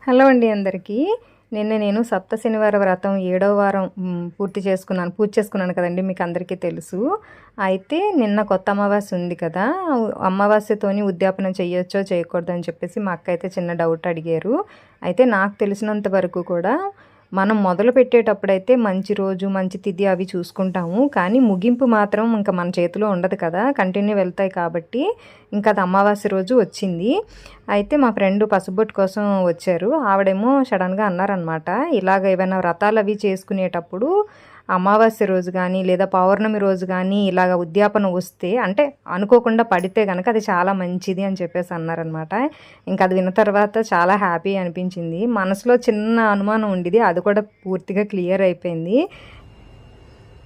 Hello అండి అందరికీ. నేను సప్త శనివార వ్రతం 7వ వారం పూజ చేసుకున్నాను కదండి, మీకు అందరికీ తెలుసు. అయితే నిన్న కొత్త అమావాస్య ఉంది కదా, అమావాస్యతోని ఉద్యాపనం చేయొచ్చో చేయకూడదు అని చెప్పేసి మా అక్క అయితే చిన్న డౌట్ అడిగారు. అయితే నాకు తెలిసినంత వరకు కూడా మనం మొదలు పెట్టేటప్పుడైతే మంచి రోజు మంచి తిథి అవి చూసుకుంటాము, కానీ ముగింపు మాత్రం ఇంకా మన చేతిలో ఉండదు కదా, కంటిన్యూ వెళ్తాయి కాబట్టి ఇంకా అది అమావాస్య రోజు వచ్చింది. అయితే మా ఫ్రెండ్ పసుబొట్టు కోసం వచ్చారు. ఆవిడేమో సడన్గా అన్నారనమాట, ఇలాగ ఏమైనా వ్రతాలు అవి చేసుకునేటప్పుడు అమావాస్య రోజు కానీ లేదా పౌర్ణమి రోజు కానీ ఇలాగ ఉద్యాపన వస్తే, అంటే అనుకోకుండా పడితే కనుక అది చాలా మంచిది అని చెప్పేసి అన్నారనమాట. ఇంకా అది విన్న తర్వాత చాలా హ్యాపీ అనిపించింది. మనసులో చిన్న అనుమానం ఉండేది, అది కూడా పూర్తిగా క్లియర్ అయిపోయింది.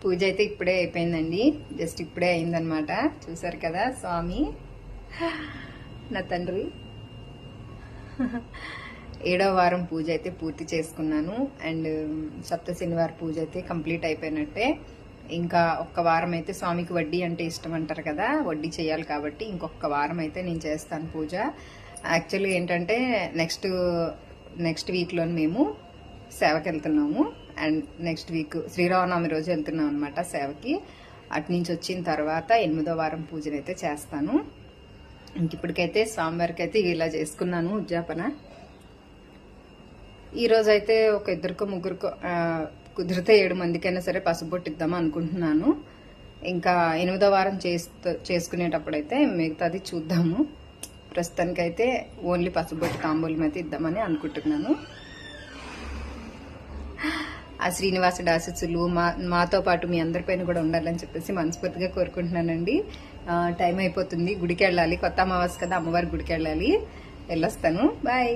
పూజ అయితే ఇప్పుడే అయిపోయిందండి, జస్ట్ ఇప్పుడే అయిందనమాట. చూసారు కదా స్వామి, నా తండ్రి. 7వ వారం పూజ అయితే పూర్తి చేసుకున్నాను. అండ్ సప్త శనివారం పూజ అయితే కంప్లీట్ అయిపోయినట్టే. ఇంకా ఒక్క వారం అయితే స్వామికి వడ్డీ అంటే ఇష్టం అంటారు కదా, వడ్డీ చేయాలి కాబట్టి ఇంకొక వారం అయితే నేను చేస్తాను పూజ. యాక్చువల్లీ ఏంటంటే నెక్స్ట్ వీక్లో మేము సేవకి వెళ్తున్నాము. అండ్ నెక్స్ట్ వీక్ శ్రీరామనవమి రోజు వెళ్తున్నాం అనమాట సేవకి. అటు నుంచి వచ్చిన తర్వాత 8వ వారం పూజనైతే చేస్తాను. ఇంకిప్పటికైతే స్వామివారికి అయితే ఇలా చేసుకున్నాను ఉద్యాపన. ఈరోజు అయితే ఒక 2-3 కుదిరితే 7 మందికైనా సరే పసుబొట్టు ఇద్దామని అనుకుంటున్నాను. ఇంకా 8వ వారం చేసుకునేటప్పుడైతే మిగతాది చూద్దాము. ప్రస్తుతానికైతే ఓన్లీ పసుబొట్టు తాంబూలం అయితే ఇద్దామని అనుకుంటున్నాను. ఆ శ్రీనివాసుడి ఆశీస్సులు మాతో పాటు మీ అందరిపైన కూడా ఉండాలని చెప్పేసి మనస్ఫూర్తిగా కోరుకుంటున్నానండి. టైం అయిపోతుంది, గుడికి వెళ్ళాలి. కొత్త అమావాస్య కదా, అమ్మవారి గుడికి వెళ్ళాలి. వెళ్ళొస్తాను. బాయ్.